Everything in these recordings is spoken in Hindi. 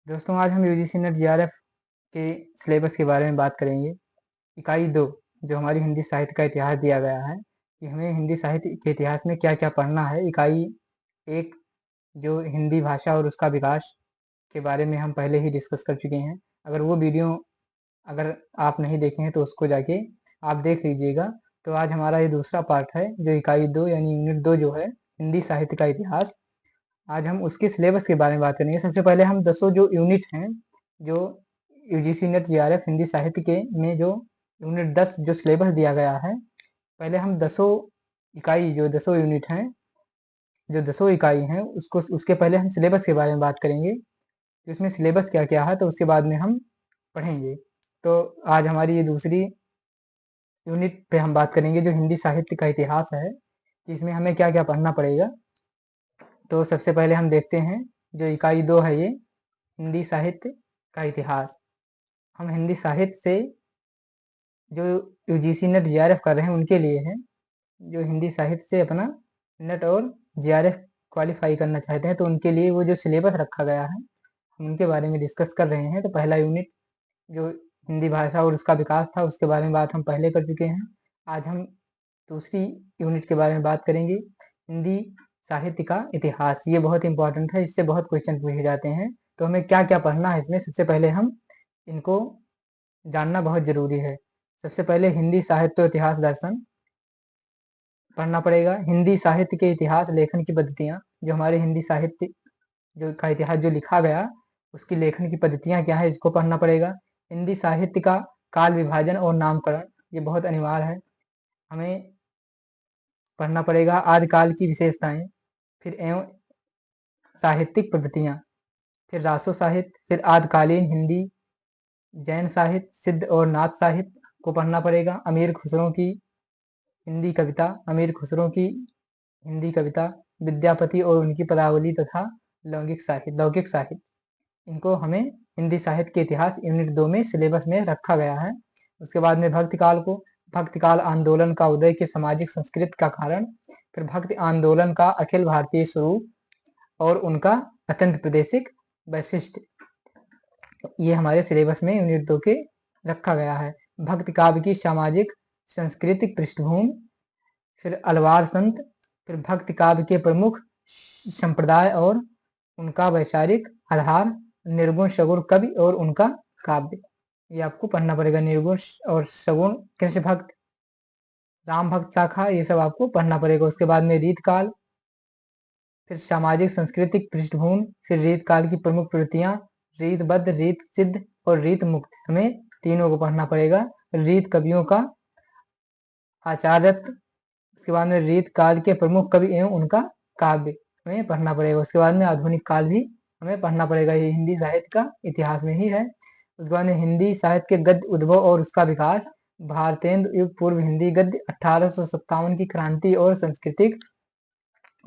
दोस्तों आज हम यूजीसी नेट जीआरएफ के सिलेबस के बारे में बात करेंगे। इकाई 2 जो हमारी हिंदी साहित्य का इतिहास दिया गया है कि हमें हिंदी साहित्य के इतिहास में क्या क्या पढ़ना है। इकाई 1 जो हिंदी भाषा और उसका विकास के बारे में हम पहले ही डिस्कस कर चुके हैं। अगर वो वीडियो अगर आप नहीं देखे हैं तो उसको जाके आप देख लीजिएगा। तो आज हमारा ये दूसरा पार्ट है जो इकाई 2 यानी यूनिट 2 जो है हिंदी साहित्य का इतिहास। आज हम उसके सिलेबस के बारे में बात करेंगे। सबसे पहले हम 10 जो यूनिट हैं जो यूजीसी नेट जीआरएफ हिंदी साहित्य के में जो यूनिट 10 जो सिलेबस दिया गया है, पहले हम 10 इकाई जो 10 यूनिट हैं जो 10 इकाई हैं उसको उसके पहले हम सिलेबस के बारे में बात करेंगे कि उसमें सिलेबस क्या क्या है, तो उसके बाद में हम पढ़ेंगे। तो आज हमारी ये दूसरी यूनिट पे हम बात करेंगे जो हिंदी साहित्य का इतिहास है कि इसमें हमें क्या क्या पढ़ना पड़ेगा। तो सबसे पहले हम देखते हैं जो इकाई 2 है, ये हिंदी साहित्य का इतिहास। हम हिंदी साहित्य से जो यूजीसी नेट जीआरएफ कर रहे हैं उनके लिए है, जो हिंदी साहित्य से अपना नेट और जीआरएफ क्वालिफाई करना चाहते हैं तो उनके लिए वो जो सिलेबस रखा गया है हम उनके बारे में डिस्कस कर रहे हैं। तो पहला यूनिट जो हिंदी भाषा और उसका विकास था उसके बारे में बात हम पहले कर चुके हैं। आज हम दूसरी यूनिट के बारे में बात करेंगे, हिंदी साहित्य का इतिहास। ये बहुत इंपॉर्टेंट है, इससे बहुत क्वेश्चन पूछे जाते हैं। तो हमें क्या क्या पढ़ना है इसमें, सबसे पहले हम इनको जानना बहुत जरूरी है। सबसे पहले हिंदी साहित्य इतिहास दर्शन पढ़ना पड़ेगा। हिंदी साहित्य के इतिहास लेखन की पद्धतियाँ, जो हमारे हिंदी साहित्य जो का इतिहास जो लिखा गया उसकी लेखन की पद्धतियाँ क्या है इसको पढ़ना पड़ेगा। हिंदी साहित्य का काल विभाजन और नामकरण, ये बहुत अनिवार्य है, हमें पढ़ना पड़ेगा। आदिकाल की विशेषताएं, फिर एवं साहित्यिक पद्धतियाँ, फिर रासो साहित्य, फिर आदिकालीन हिंदी, जैन साहित्य, सिद्ध और नाथ साहित्य को पढ़ना पड़ेगा। अमीर खुसरो की हिंदी कविता, अमीर खुसरो की हिंदी कविता, विद्यापति और उनकी पदावली तथा लौकिक साहित्य, इनको हमें हिंदी साहित्य के इतिहास यूनिट 2 में सिलेबस में रखा गया है। उसके बाद में भक्ति काल को, भक्ति काल आंदोलन का उदय के सामाजिक संस्कृति का कारण, फिर भक्ति आंदोलन का अखिल भारतीय स्वरूप और उनका अत्यंत प्रादेशिक वैशिष्ट, ये हमारे सिलेबस में यूनिट 2 के रखा गया है। भक्ति काव्य की सामाजिक सांस्कृतिक पृष्ठभूमि, फिर अलवार संत, फिर भक्ति काव्य के प्रमुख संप्रदाय और उनका वैचारिक आधार, निर्गुण सगुण कवि और उनका काव्य, ये आपको पढ़ना पड़ेगा। निर्गुण और सगुण, कृष्ण भक्त, राम भक्त शाखा, ये सब आपको पढ़ना पड़ेगा। उसके बाद में रीत काल, फिर सामाजिक सांस्कृतिक पृष्ठभूमि, फिर रीत काल की प्रमुख प्रवृत्तियां, रीतबद्ध, रीत सिद्ध और रीत मुक्त, हमें तीनों को पढ़ना पड़ेगा। रीत कवियों का आचार्यत्व, उसके बाद में रीत काल के प्रमुख कवि एवं उनका काव्य हमें पढ़ना पड़ेगा। उसके बाद में आधुनिक काल भी हमें पढ़ना पड़ेगा, ये हिंदी साहित्य का इतिहास में ही है। उसके बाद में हिंदी साहित्य के गद्य उद्भव और उसका विकास, भारतेंदु युग, पूर्व हिंदी गद्य, 1857 की क्रांति और सांस्कृतिक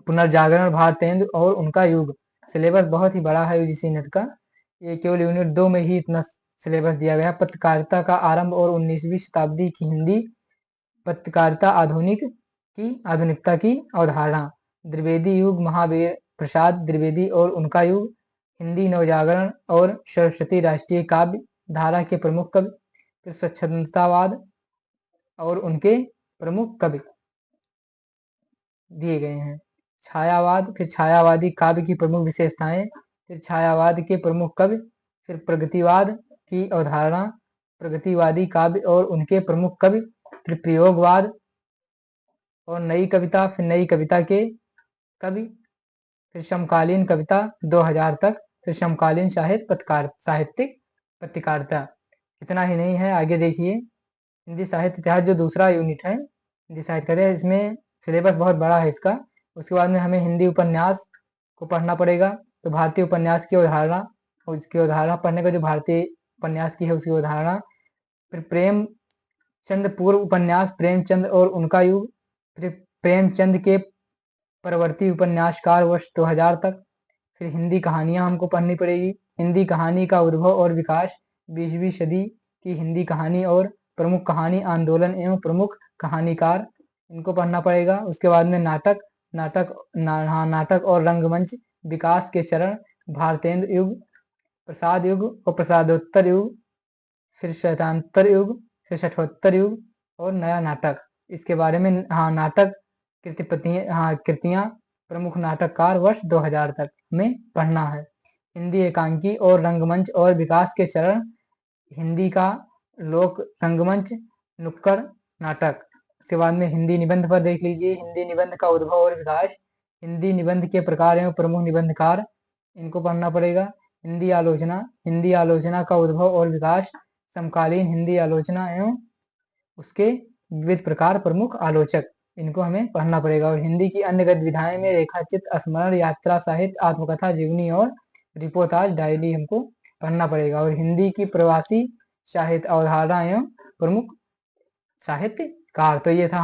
पुनर्जागरण, भारतेंदु और उनका युग। सिलेबस बहुत ही बड़ा है यूजीसी नेट का, ये केवल यूनिट 2 में ही इतना सिलेबस दिया गया। पत्रकारिता का आरंभ और 19वीं शताब्दी की हिंदी पत्रकारिता, आधुनिकता की अवधारणा, द्विवेदी युग, महावीर प्रसाद द्विवेदी और उनका युग, हिंदी नवजागरण और सरस्वती राष्ट्रीय काव्य धारा के प्रमुख कवि, फिर स्वच्छंदतावाद और उनके प्रमुख कवि दिए गए हैं। छायावाद, फिर छायावादी काव्य की प्रमुख विशेषताएं, फिर छायावाद के प्रमुख कवि, फिर प्रगतिवाद की अवधारणा, प्रगतिवादी काव्य और उनके प्रमुख कवि, फिर प्रयोगवाद और नई कविता, फिर नई कविता के कवि, फिर समकालीन कविता 2000 तक, फिर समकालीन साहित्यिक पत्रकारिता। इतना ही नहीं है, आगे देखिए हिंदी साहित्य इतिहास जो दूसरा यूनिट है हिंदी साहित्य का, इसमें सिलेबस बहुत बड़ा है इसका। उसके बाद में हमें हिंदी उपन्यास को पढ़ना पड़ेगा। तो भारतीय उपन्यास की अवधारणा, उसकी अवधारणा पढ़ने का, जो भारतीय उपन्यास की है उसकी अवधारणा, फिर प्रेमचंद पूर्व उपन्यास, प्रेमचंद और उनका युग, फिर प्रेमचंद के परवर्ती उपन्यासकार वर्ष 2000 तक, फिर हिंदी कहानियां हमको पढ़नी पड़ेगी। हिंदी कहानी का उद्भव और विकास, 20वीं सदी की हिंदी कहानी और प्रमुख कहानी आंदोलन एवं प्रमुख कहानीकार, इनको पढ़ना पड़ेगा। उसके बाद में नाटक और रंगमंच विकास के चरण, भारतेंदु युग, प्रसाद युग और प्रसादोत्तर युग, फिर शतांतर युग, फिर शठोत्तर युग और नया नाटक। इसके बारे में हाँ नाटक कृतियाँ प्रमुख नाटककार वर्ष 2000 तक में पढ़ना है। हिंदी एकांकी और रंगमंच और विकास के चरण, हिंदी का लोक रंगमंच, नुक्कड़ नाटक। उसके बाद में हिंदी निबंध पर देख लीजिए, हिंदी निबंध का उद्भव और विकास, हिंदी निबंध के प्रकार एवं प्रमुख निबंधकार, इनको पढ़ना पड़ेगा। हिंदी आलोचना का उद्भव और विकास, समकालीन हिंदी आलोचना एवं उसके विविध प्रकार, प्रमुख आलोचक, इनको हमें पढ़ना पड़ेगा। और हिंदी की अन्य गतिविधियां में रेखाचित्र, स्मरण, यात्रा साहित्य, आत्मकथा, जीवनी और रिपोर्टाज, डायरी हमको पढ़ना पड़ेगा। और हिंदी की प्रवासी साहित्य अवधारणा एवं प्रमुख साहित्यकार। तो ये था